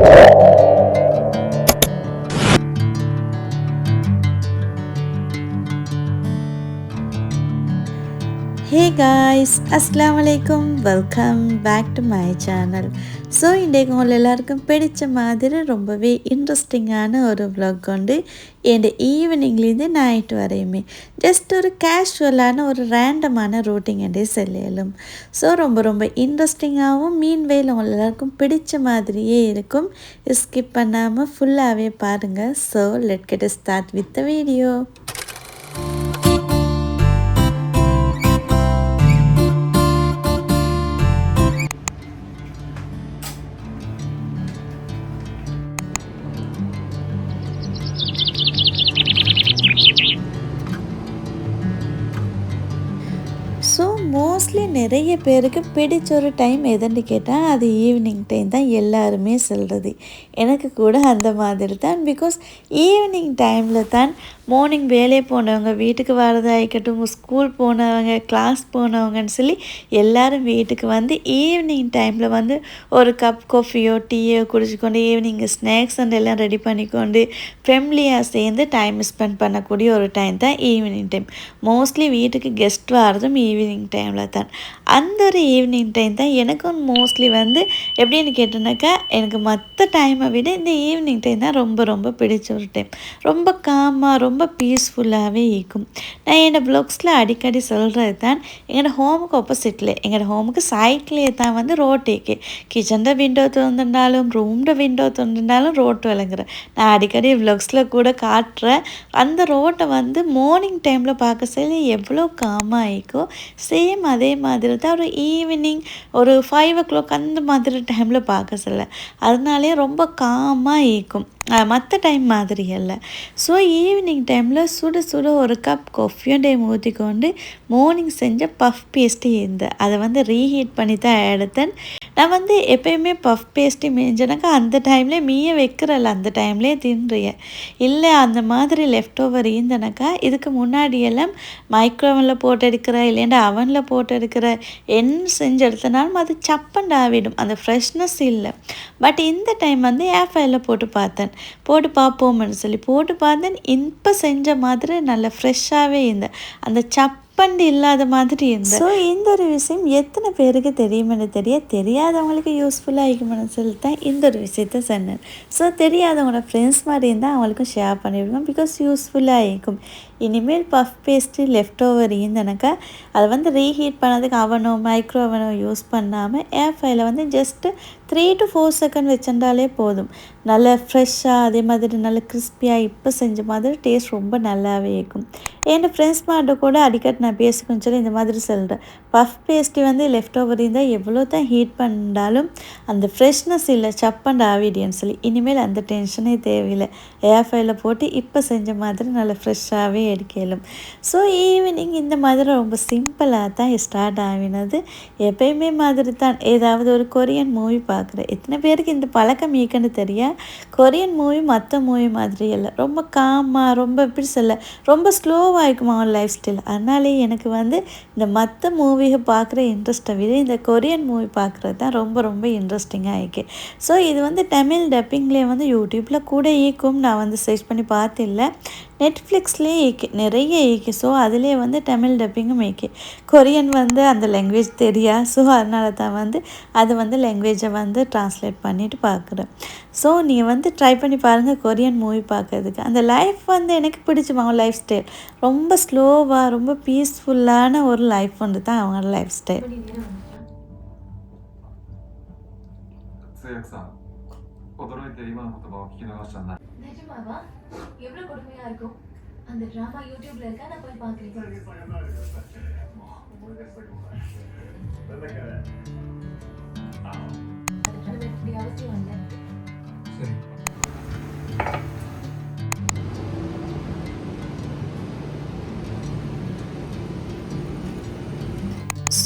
Hey guys, Assalamu alaikum. Welcome back to my channel. So இன்றைக்கு உங்கள் எல்லாருக்கும் பிடிச்ச மாதிரி ரொம்பவே இன்ட்ரெஸ்டிங்கான ஒரு vlog கொண்டு என் ஈவினிங்லேருந்து நைட் வரையுமே ஜஸ்ட் ஒரு கேஷுவலான ஒரு ரேண்டமான ரூட்டிங் என்றே சொல்லலும். ஸோ ரொம்ப இன்ட்ரெஸ்டிங்காகவும் மீன்வேல் உங்கள் எல்லாருக்கும் பிடிச்ச மாதிரியே இருக்கும். ஸ்கிப் பண்ணாமல் ஃபுல்லாகவே பாருங்கள். So let get start with the video. So mostly நிறைய பேருக்கு பிடிச்ச ஒரு டைம் எதுன்னு கேட்டால் அது ஈவினிங் டைம் தான் எல்லாருமே சொல்கிறது. எனக்கு கூட அந்த மாதிரி தான். பிகாஸ் ஈவினிங் டைமில் தான் மார்னிங் வேலையை போனவங்க வீட்டுக்கு வரதாகிக்கட்டும், ஸ்கூல் போனவங்க, கிளாஸ் போனவங்கன்னு சொல்லி எல்லோரும் வீட்டுக்கு வந்து ஈவினிங் டைமில் வந்து ஒரு கப் காஃபியோ டீயோ குடிச்சிக்கொண்டு ஈவினிங் ஸ்நாக்ஸ் அண்ட் எல்லாம் ரெடி பண்ணிக்கொண்டு ஃபேமிலியாக சேர்ந்து டைம் ஸ்பெண்ட் பண்ணக்கூடிய ஒரு டைம் தான் ஈவினிங் டைம். மோஸ்ட்லி வீட்டுக்கு கெஸ்ட் வரதும் ஈவினிங் டைமில் தான். அந்த ஒரு ஈவினிங் டைம் தான் எனக்கும் மோஸ்ட்லி வந்து எப்படின்னு கேட்டோன்னாக்கா, எனக்கு மற்ற டைமை விட இந்த ஈவினிங் டைம் தான் ரொம்ப பிடிச்ச ஒரு டைம். ரொம்ப காமாக ரொம்ப பீஸ்ஃபுல்லாகவே இருக்கும். நான் என்னோடய ப்ளாக்ஸில் அடிக்கடி சொல்கிறது தான், எங்களோட ஹோமுக்கு ஆப்போசிட்டில் எங்களோட ஹோமுக்கு சைட்லேயே தான் வந்து ரோட்டேக்கு கிச்சன்ட விண்டோ திறந்துட்டாலும் ரூம்ட விண்டோ திறந்துட்டாலும் ரோட்டு விளங்குறேன். நான் அடிக்கடி வ்ளாக்ஸில் கூட காட்டுறேன். அந்த ரோட்டை வந்து மார்னிங் டைமில் பார்க்க சொல்லி எவ்வளோ காமாக ஆகிக்கோ, சேம் அதே மாதிரி தான் ஒரு ஈவினிங் ஒரு 5 o'clock அந்த மாதிரி டைமில் பார்க்க சொல்ல, அதனாலே ரொம்ப காமாக இருக்கும். மற்ற டைம் மாதிரி அல்ல. ஸோ ஈவினிங் டைமில் சுட ஒரு கப் காஃபியும் ஊற்றிக்கொண்டு மார்னிங் செஞ்ச பஃப் பேஸ்ட்டு அதை வந்து ரீஹீட் பண்ணி தான் எடுத்தேன். நான் வந்து எப்போயுமே பஃப் பேஸ்ட்டு மேய்ஞ்சனாக்கா அந்த டைம்லேயே மீய வைக்கிறல்ல, அந்த டைம்லேயே தின்றியேன். இல்லை அந்த மாதிரி லெஃப்ட் ஓவர் இருந்தனாக்கா இதுக்கு முன்னாடியெல்லாம் மைக்ரோவனில் போட்டு எடுக்கிற இல்லைன்னா அவனில் போட்டு எடுக்கிற என்ன செஞ்சு எடுத்தனாலும் அது சப்பண்ட் ஆகிடும், அந்த ஃப்ரெஷ்னஸ் இல்லை. பட் இந்த டைம் வந்து ஏர் ஃப்ரையரில் போட்டு பார்த்தேன். போட்டு பார்ப்போம்னு சொல்லி போட்டு பார்த்தேன். இப்போ செஞ்ச மாதிரி நல்ல ஃப்ரெஷ்ஷாகவே இருந்தேன், அந்த சப்பண்டு இல்லாத மாதிரி இருந்தேன். ஸோ இந்த ஒரு விஷயம் எத்தனை பேருக்கு தெரியுமென்னு தெரியாதவங்களுக்கு யூஸ்ஃபுல்லாக இருக்குமென்னு சொல்லிட்டேன் இந்த ஒரு விஷயத்த சொன்னேன். ஸோ தெரியாதவங்களோட ஃப்ரெண்ட்ஸ் மாதிரி இருந்தால் அவங்களுக்கும் ஷேர் பண்ணிவிடுவேன். பிகாஸ் யூஸ்ஃபுல்லாக இருக்கும். இனிமேல் பஃப் பேஸ்ட்டு லெஃப்ட் ஓவர் இருந்தனாக்கா அதை வந்து ரீஹீட் பண்ணதுக்கு அவனோ மைக்ரோ அவனோ யூஸ் பண்ணாமல் ஏர் ஃப்ரையரில் வந்து ஜஸ்ட்டு 3 to 4 செகண்ட் வச்சுட்டாலே போதும். நல்ல ஃப்ரெஷ்ஷாக அதே மாதிரி நல்ல கிறிஸ்பியாக இப்போ செஞ்ச மாதிரி டேஸ்ட் ரொம்ப நல்லாவே இருக்கும். என் ஃப்ரெண்ட்ஸ் மாட்ட கூட அடிக்கடி நான் பேசிக்கணும்னு சொல்லி இந்த மாதிரி சொல்கிறேன். பஃப் பேஸ்ட்டு வந்து லெஃப்ட் ஓவர் இருந்தால் எவ்வளோ தான் ஹீட் பண்ணாலும் அந்த ஃப்ரெஷ்னஸ் இல்லை, சப்பண்ட் ஆவிடியன்னு சொல்லி. இனிமேல் அந்த டென்ஷனே தேவையில்லை. ஏர் ஃப்ரையரில் போட்டு இப்போ செஞ்ச மாதிரி நல்ல ஃப்ரெஷ்ஷாகவே எடுக்கலாம். ஸோ ஈவினிங் இந்த மாதிரி ரொம்ப சிம்பிளாக தான் ஸ்டார்ட் ஆகினது. எப்பயுமே மாதிரி தான் ஏதாவது ஒரு கொரியன் மூவி பார்க்குறேன். எத்தனை பேருக்கு இந்த பழக்கம் ஈக்குன்னு தெரியா? கொரியன் மூவி மற்ற மூவி மாதிரி இல்லை, ரொம்ப காமாக ரொம்ப எப்படி சொல்ல ரொம்ப ஸ்லோவாக இருக்குமா அவன் லைஃப் ஸ்டைல். அதனாலே எனக்கு வந்து இந்த மற்ற மூவியை பார்க்குற இன்ட்ரெஸ்ட்டை விட இந்த கொரியன் மூவி பார்க்குறது தான் ரொம்ப இன்ட்ரெஸ்டிங்காக இருக்கு. ஸோ இது வந்து தமிழ் டப்பிங்லேயே வந்து யூடியூப்பில் கூட ஈக்கும். நான் வந்து சர்ச் பண்ணி பார்த்தில்ல, நெட்ஃப்ளிக்ஸ்லேயே ஈக்கு நிறைய ஈக்கு. ஸோ அதிலே வந்து தமிழ் டப்பிங்கும் ஈக்கு. கொரியன் வந்து அந்த லாங்குவேஜ் தெரியா, ஸோ அதனால தான் வந்து அது வந்து லாங்குவேஜை வந்து ட்ரான்ஸ்லேட் பண்ணிவிட்டு பார்க்குறேன். ஸோ நீங்கள் வந்து ட்ரை பண்ணி பாருங்கள் கொரியன் மூவி பார்க்குறதுக்கு. அந்த லைஃப் வந்து எனக்கு பிடிச்சிமா, அவங்க லைஃப் ஸ்டைல் ரொம்ப ஸ்லோவாக ரொம்ப பீஸ்ஃபுல்லான ஒரு லைஃப் வந்து தான் அவங்களோட லைஃப் ஸ்டைல். எவ்வளவு கொடுமையா இருக்கும் அந்த டிராமா யூடியூப்ல இருக்கா, நான் போய் பார்க்கிறேன். அவசியம் இல்லை.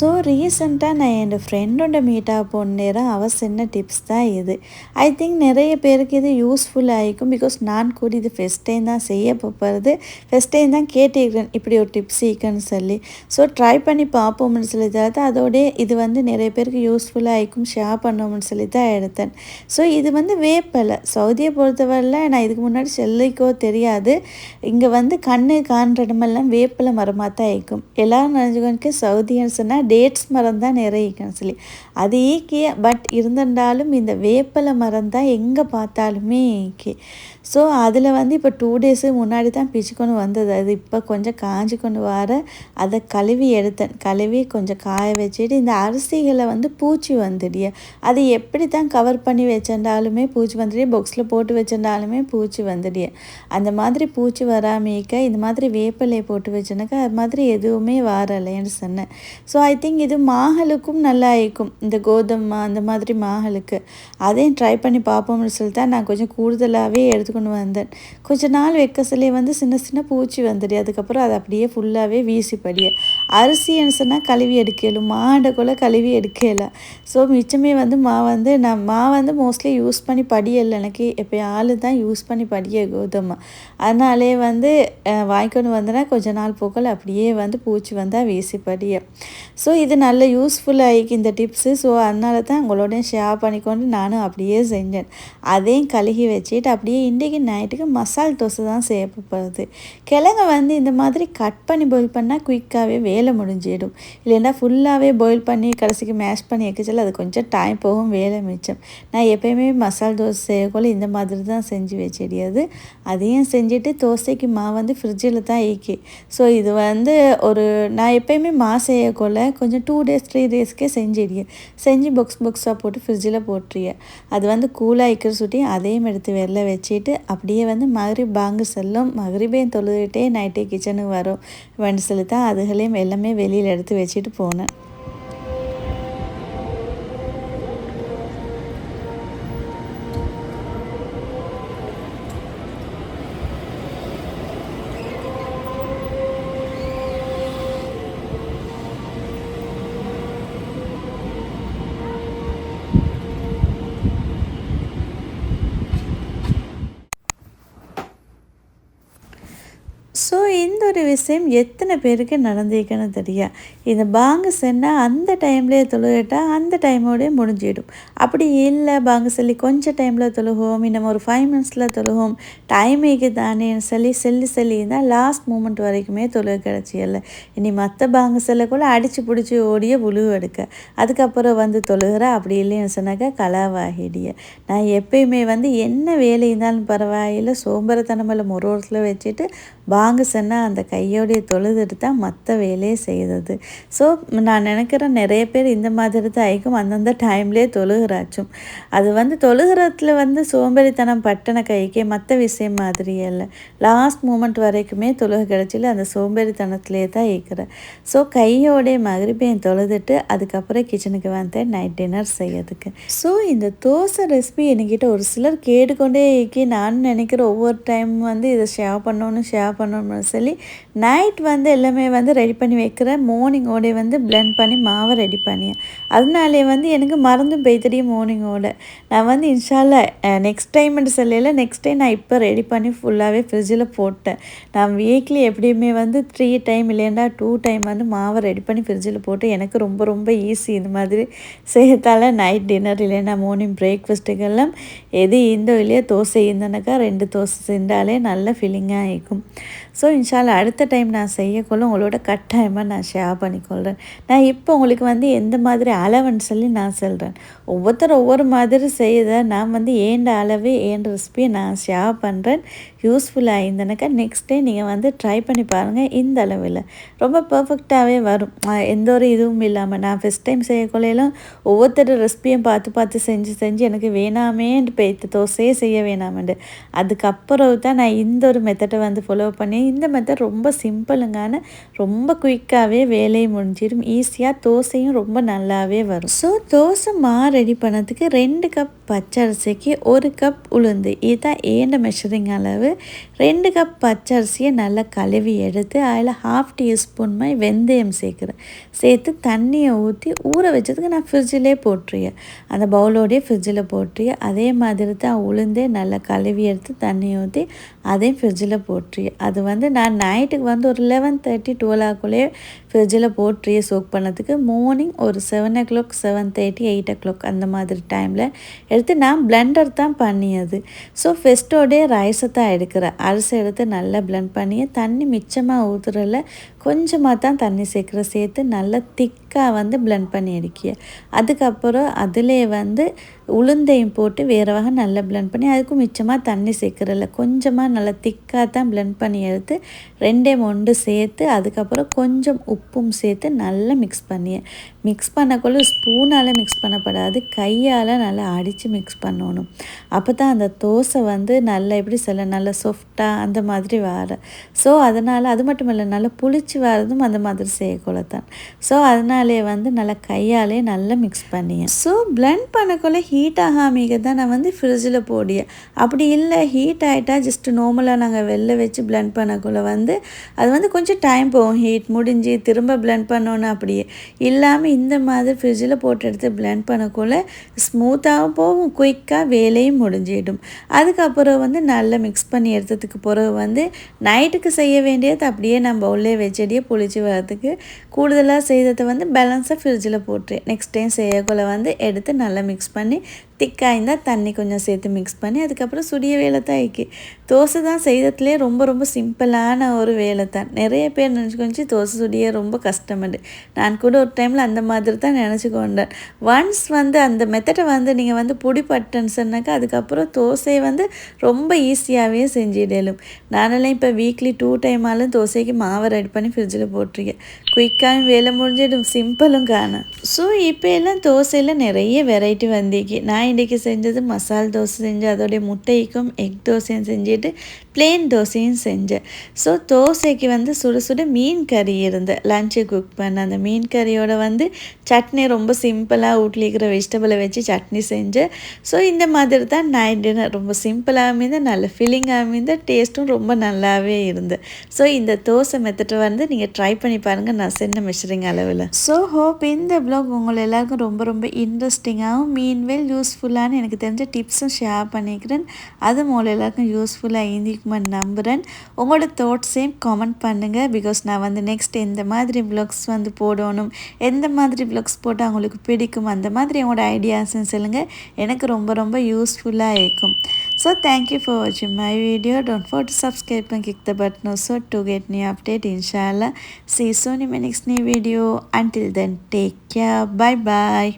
ஸோ ரீசெண்டாக நான் என் ஃப்ரெண்டோட மீட்டாக போன நேரம் அவள் சொன்ன டிப்ஸ் தான் இது. ஐ திங்க் நிறைய பேருக்கு இது யூஸ்ஃபுல் ஆகிக்கும். பிகாஸ் நான் கூட இது ஃபஸ்ட் டைம் தான் செய்ய போகிறது. ஃபஸ்ட் டைம் தான் கேட்டிருக்கிறேன் இப்படி ஒரு டிப்ஸ் இருக்குன்னு சொல்லி. ஸோ ட்ரை பண்ணி பார்ப்போம்னு சொல்லி தான் அதோடய இது வந்து நிறைய பேருக்கு யூஸ்ஃபுல்லாக ஆகிக்கும் ஷேர் பண்ணோம்னு சொல்லி தான் எடுத்தேன். ஸோ இது வந்து வேப்பலை. சவுதியை பொறுத்தவரையில் நான் இதுக்கு முன்னாடி சொல்லிக்கோ தெரியாது. இங்கே வந்து கண்ணு காண்ற இடமெல்லாம் வேப்பலை மரமாக தான் இருக்கும். எல்லோரும் நினைச்சுக்கோங்க சவுதின்னு சொன்னால் டேட்ஸ் மரம் தான் நிறைய இருக்குன்னு சொல்லி. அது ஈக்கே பட் இருந்திருந்தாலும் இந்த வேப்பலை மரம் தான் எங்கே பார்த்தாலுமே ஈக்கே. ஸோ அதில் வந்து இப்போ 2 days முன்னாடி தான் பிச்சு கொண்டு வந்தது. அது இப்போ கொஞ்சம் காஞ்சி கொண்டு வர அதை கழுவி எடுத்தேன். கழுவி கொஞ்சம் காய வச்சுட்டு இந்த அரிசிகளை வந்து பூச்சி வந்துடிய. அது எப்படி தான் கவர் பண்ணி வச்சிருந்தாலுமே பூச்சி வந்துடிய. பாக்ஸில் போட்டு வச்சிருந்தாலுமே பூச்சி வந்துடிய. அந்த மாதிரி பூச்சி வராமிக்க இந்த மாதிரி வேப்பிலையை போட்டு வச்சேனாக்கா அது மாதிரி எதுவுமே வரலைன்னு சொன்னேன். ஸோ ஐ திங்க் இது மாகலுக்கும் நல்லா இருக்கும். இந்த கோதுமை அந்த மாதிரி மாகலுக்கு அதையும் ட்ரை பண்ணி பார்ப்போம்னு சொல்லி தான் நான் கொஞ்சம் கூடுதலாகவே எடுத்துக்கொண்டு வந்தேன். கொஞ்ச நாள் வைக்க சொல்லி வந்து சின்ன சின்ன பூச்சி வந்துடு. அதுக்கப்புறம் அதை அப்படியே ஃபுல்லாகவே வீசிப்படிய. அரிசின்னு சொன்னால் கழுவி எடுக்கலும், மாண்டக்குள்ளே கழுவி எடுக்கலாம். ஸோ மிச்சமே வந்து நான் வந்து மோஸ்ட்லி யூஸ் பண்ணி படியலை. எனக்கு எப்போ ஆள் தான் யூஸ் பண்ணி படிய கோதுமை. அதனாலே வந்து வாங்கிக்கொண்டு வந்தேன்னா கொஞ்ச நாள் போக்கல அப்படியே வந்து பூச்சி வந்தால் வீசி படிய. ஸோ இது நல்ல யூஸ்ஃபுல்லாகிக்கு இந்த டிப்ஸு. ஸோ அதனால தான் உங்களோட ஷேர் பண்ணிக்கொண்டு நானும் அப்படியே செஞ்சேன். அதையும் கழுகி வச்சுட்டு அப்படியே இன்றைக்கி நைட்டுக்கு மசால் தோசை தான் செய்ய போகிறது. கிழங்க வந்து இந்த மாதிரி கட் பண்ணி பாயில் பண்ணால் குயிக்காகவே வேலை முடிஞ்சிடும். இல்லைன்னா ஃபுல்லாகவே பாயில் பண்ணி கடைசிக்கு மேஷ் பண்ணி வைக்கச்சல அது கொஞ்சம் டைம் போகும், வேலை மிச்சம். நான் எப்போயுமே மசால் தோசை செய்யக்குள்ள இந்த மாதிரி தான் செஞ்சு வச்சிடியாது. அதையும் செஞ்சுட்டு தோசைக்கு மாவு வந்து ஃப்ரிட்ஜில் தான் ஈக்கி. ஸோ இது வந்து நான் எப்போயுமே செய்யக்குள்ள கொஞ்சம் 2 days 3 daysக்கே செஞ்சிடியேன். செஞ்சு பாக்ஸாக போட்டு ஃப்ரிட்ஜில் போட்டுறியேன். அது வந்து கூலாக இக்கிற சுட்டி அதையும் எடுத்து வெளில வச்சுட்டு அப்படியே வந்து மகரிப் பாங்கு செல்லும். மகரிபையும் தொழுதுகிட்டே நைட்டே கிச்சனுக்கு வரும் வந்து சொல்லி தான் அதுகளையும் எல்லாமே வெளியில் எடுத்து வச்சுட்டு போனேன். ஸோ இந்த ஒரு விஷயம் எத்தனை பேருக்கு நடந்திருக்குன்னு தெரியும். இந்த பாங்கு சொன்னால் அந்த டைம்லேயே தொழுகிட்டால் அந்த டைமோடய முடிஞ்சிடும். அப்படி இல்லை பாங்கு சொல்லி கொஞ்சம் டைமில் தொழுவோம், இன்னும் ஒரு 5 minutes தொழுவோம், டைமுக்கு தானேன்னு சொல்லி இருந்தால் லாஸ்ட் மூமெண்ட் வரைக்குமே தொழுக கிடச்சியல்ல. இனி மற்ற பாங்கு சொல்லக்குள்ள அடித்து பிடிச்சி ஓடிய உழுவு எடுக்க அதுக்கப்புறம் வந்து தொழுகிற அப்படி இல்லைன்னு சொன்னாக்கா கலாவாகிடிய. நான் எப்பயுமே வந்து என்ன வேலை இருந்தாலும் பரவாயில்லை சோம்பேறித்தனமில் முரோரத்தில் வச்சுட்டு பாங்கு சொன்னால் அந்த கையோடைய தொழுதுட்டு தான் மற்ற வேலையை செய்கிறது. ஸோ நான் நினைக்கிறேன் நிறைய பேர் இந்த மாதிரி தான் ஆகிக்கும் அந்தந்த டைம்லேயே தொழுகிறாச்சும். அது வந்து தொழுகிறதுல வந்து சோம்பேறித்தனம் பட்டன கைக்கே மற்ற விஷயம் மாதிரியே இல்லை. லாஸ்ட் மூமெண்ட் வரைக்குமே தொழுக கிடச்சில அந்த சோம்பேறித்தனத்திலே தான் இருக்கிறேன். ஸோ கையோடைய மகரிபையும் தொழுதுட்டு அதுக்கப்புறம் கிச்சனுக்கு வந்தேன் நைட் டின்னர் செய்யறதுக்கு. ஸோ இந்த தோசை ரெசிபி என்கிட்ட ஒரு சிலர் கேட்டுக்கொண்டே இருக்கி நான் நினைக்கிற ஒவ்வொரு டைம் வந்து இதை ஷேர் பண்ணணும்னு சொல்லி நைட் வந்து எல்லாமே வந்து ரெடி பண்ணி வைக்கிறேன். மார்னிங்கோட வந்து பிளெண்ட் பண்ணி மாவை ரெடி பண்ணியேன். அதனாலே வந்து எனக்கு மறந்தும் போய்த்தடியும் மார்னிங்கோட. நான் வந்து இன்ஷால்லா நெக்ஸ்ட் டைம்னு சொல்லல, நெக்ஸ்ட் டைம் நான் இப்போ ரெடி பண்ணி ஃபுல்லாகவே ஃப்ரிட்ஜில் போட்டேன். நான் வீக்லி எப்படியுமே வந்து 3 time இல்லைன்னா 2 time வந்து மாவை ரெடி பண்ணி ஃப்ரிட்ஜில் போட்டு எனக்கு ரொம்ப ரொம்ப ஈஸி இந்த மாதிரி செய்யத்தால் நைட் டின்னர் இல்லைன்னா மார்னிங் பிரேக்ஃபாஸ்ட்டுக்கெல்லாம் எது இந்த இல்லையோ தோசை இருந்தனாக்கா 2 தோசை செஞ்சாலே நல்ல ஃபீலிங்காக இருக்கும். ஸோ இன்ஷால்லா அடுத்த டைம் நான் செய்யக்குள்ள உங்களோட கட்டாயமாக நான் ஷேர் பண்ணிக்கொள்கிறேன். நான் இப்போ உங்களுக்கு வந்து எந்த மாதிரி அளவுன்னு சொல்லி நான் சொல்கிறேன். ஒவ்வொருத்தர் ஒவ்வொரு மாதிரி செய்யுத நான் வந்து ஏண்ட அளவு ஏண்ட ரெசிபியை நான் ஷேர் பண்ணுறேன். யூஸ்ஃபுல்லாக இருந்தனாக்கா நெக்ஸ்ட் டைம் நீங்கள் வந்து ட்ரை பண்ணி பாருங்கள். இந்த அளவில் ரொம்ப பர்ஃபெக்டாகவே வரும். எந்த ஒரு இதுவும் இல்லாமல் நான் ஃபஸ்ட் டைம் செய்யக்குள்ளையெல்லாம் ஒவ்வொருத்தர் ரெசிபியும் பார்த்து செஞ்சு எனக்கு வேணாமேன்ட்டு போய்த்து தோசையே செய்ய வேணாமேண்டு அதுக்கப்புறம் தான் நான் இந்த ஒரு மெத்தடை வந்து ஃபாலோ பண்ணி இந்த மெத்தட் ரொம்ப சிம்பிளுங்கான ரொம்ப குயிக்காகவே வேலையை முடிஞ்சிடும். ஈஸியாக தோசையும் ரொம்ப நல்லாவே வரும். ஸோ தோசை ரெடி பண்ணதுக்கு 2 கப் பச்சரிசிக்கு 1 கப் உளுந்து, இதுதான் ஏண்ட மெஷரிங் அளவு. 2 கப் பச்சரிசியை நல்லா கழுவி எடுத்து அதில் 1/2 டீஸ்பூன் வெந்தயம் சேர்த்து தண்ணியை ஊற்றி ஊற வச்சதுக்கு நான் ஃப்ரிட்ஜிலே போட்டுருவேன். அந்த பவுலோடையே ஃப்ரிட்ஜில் போட்டுருவேன். அதே மாதிரி தான் உளுந்தே நல்லா கழுவி எடுத்து தண்ணியை ஊற்றி அதையும் ஃப்ரிட்ஜில் போட்டுருவேன். அது நான் நைட்டுக்கு ஒரு 11:30 12 ஃப்ரிட்ஜில் போட்டுருவேன் சோக் பண்ணதுக்கு. மார்னிங் ஒரு 7 o'clock 7:30 8 o'clock அந்த மாதிரி டைமில் எடுத்து நான் பிளெண்டர் தான் பண்ணியது. ஸோ ஃபெஸ்ட்டோடைய ரைஸை தான் எடுக்கிறேன். அரிசி எடுத்து நல்லா பிளெண்ட் பண்ணி தண்ணி மிச்சமாக ஊற்றுறல கொஞ்சமாக தான் தண்ணி சேர்த்து நல்லா திக்காக பிளெண்ட் பண்ணி எடுக்கிய. அதுக்கப்புறம் அதிலே உளுந்தையும் போட்டு வேறு வகை நல்லா பிளெண்ட் பண்ணி அதுக்கும் மிச்சமாக தண்ணி சேர்க்குறல கொஞ்சமாக நல்லா திக்காக தான் பிளெண்ட் பண்ணி எடுத்து 2 சேர்த்து அதுக்கப்புறம் கொஞ்சம் உப்பும் சேர்த்து நல்லா மிக்ஸ் பண்ணக்குள்ள ஸ்பூனால் மிக்ஸ் பண்ணப்படாது, கையால் நல்லா அடித்து மிக்ஸ் பண்ணணும். அப்போ தான் அந்த தோசை நல்லா எப்படி சொல்ல நல்லா சாஃப்டாக அந்த மாதிரி வர. ஸோ அதனால் அது மட்டும் இல்லை நல்லா புளிச்சு வரதும் அந்த மாதிரி செய்யக்குள்ள தான். ஸோ அதனாலே நல்லா கையாலே நல்லா மிக்ஸ் பண்ணியேன். ஸோ பிளெண்ட் பண்ணக்குள்ள ஹீட் ஆகாமிக்க தான் நான் ஃப்ரிட்ஜில் போடியேன். அப்படி இல்லை ஹீட் ஆகிட்டா ஜஸ்ட்டு நார்மலாக நாங்கள் வெளில வச்சு பிளெண்ட் பண்ணக்குள்ள அது கொஞ்சம் டைம் போகும். ஹீட் முடிஞ்சு திரும்ப பிளெண்ட் பண்ணோன்னு அப்படியே இல்லாமல் இந்த மாதிரி ஃப்ரிட்ஜில் போட்டு எடுத்து பிளெண்ட் பண்ணக்குள்ள ஸ்மூத்தாகவும் போகும், குயிக்காக வேலையும் முடிஞ்சிடும். அதுக்கப்புறம் நல்லா மிக்ஸ் பண்ணி எடுத்ததுக்கு பிறகு நைட்டுக்கு செய்ய வேண்டியது அப்படியே நம்ம உள்ளே வச்சடியே புளிச்சு வரதுக்கு கூடுதலாக செய்ததை பேலன்ஸாக ஃப்ரிட்ஜில் போட்டு நெக்ஸ்ட் டைம் செய்யக்குள்ள எடுத்து நல்லா மிக்ஸ் பண்ணி திக்காக இருந்தால் தண்ணி கொஞ்சம் சேர்த்து மிக்ஸ் பண்ணி அதுக்கப்புறம் சுடிய வேலை தான் ஆயிக்கு. தோசை தான் செய்ததுலேயே ரொம்ப ரொம்ப சிம்பிளான ஒரு வேலை தான். நிறைய பேர் நினச்சிக்கொண்டு தோசை சுடிய ரொம்ப கஷ்டமடு. நான் கூட ஒரு டைமில் அந்த மாதிரி தான் நினச்சிக்கொண்டேன். ஒன்ஸ் அந்த மெத்தடை நீங்கள் பிடிப்பட்டேன்னு சொன்னாக்கா அதுக்கப்புறம் தோசையை ரொம்ப ஈஸியாகவே செஞ்சிடலும். நானெல்லாம் இப்போ வீக்லி 2 time தோசைக்கு மாவை ரெடி பண்ணி ஃப்ரிட்ஜில் போட்டிருக்கேன். குயிக்காகவும் வேலை முடிஞ்சிடும், சிம்பிளும் காணும். ஸோ இப்போ எல்லாம் தோசையில் நிறைய வெரைட்டி வந்திக்கு. நான் இன்றைக்கி செஞ்சது மசால் தோசை செஞ்சேன், அதோடைய முட்டைக்கும் எக் தோசையும் செஞ்சுட்டு பிளெயின் தோசையும் செஞ்சேன். ஸோ தோசைக்கு சுட சுட மீன் கறி இருந்தேன் லஞ்சு குக் பண்ண. அந்த மீன் கறியோட சட்னி ரொம்ப சிம்பிளாக வீட்டில் வெஜிடபிளை வச்சு சட்னி செஞ்சேன். ஸோ இந்த மாதிரி தான் நைட் டின்னர் ரொம்ப சிம்பிளாகவும் இருந்தேன், நல்ல ஃபீலிங்காகவும் இருந்தேன், டேஸ்ட்டும் ரொம்ப நல்லாவே இருந்தது. ஸோ இந்த தோசை மெத்தட்டை நீங்கள் ட்ரை பண்ணி பாருங்கள் நான் சின்ன மெஷரிங் அளவில். ஸோ ஹோப் இந்த வ்ளாக் உங்களை எல்லாருக்கும் ரொம்ப ரொம்ப இன்ட்ரெஸ்டிங்காகவும் மீன்வேல் யூஸ்ஃபுல்லான எனக்கு தெரிஞ்ச டிப்ஸும் ஷேர் பண்ணிக்கிறேன். அது உங்களை எல்லாருக்கும் யூஸ்ஃபுல்லாக இருந்திக்குமான்னு நம்புகிறேன். உங்களோட தாட்ஸையும் கமெண்ட் பண்ணுங்கள். பிகாஸ் நான் நெக்ஸ்ட் எந்த மாதிரி வ்ளாக்ஸ் போடணும், எந்த மாதிரி வ்ளாக்ஸ் போட்டால் அவங்களுக்கு பிடிக்கும், அந்த மாதிரி உங்களோட ஐடியாஸும் சொல்லுங்கள். எனக்கு ரொம்ப ரொம்ப யூஸ்ஃபுல்லாக இருக்கும். So thank you for watching my video. Don't forget to subscribe and click the button also to get new update. Inshallah. See you soon in my next new video. Until then, take care. Bye bye.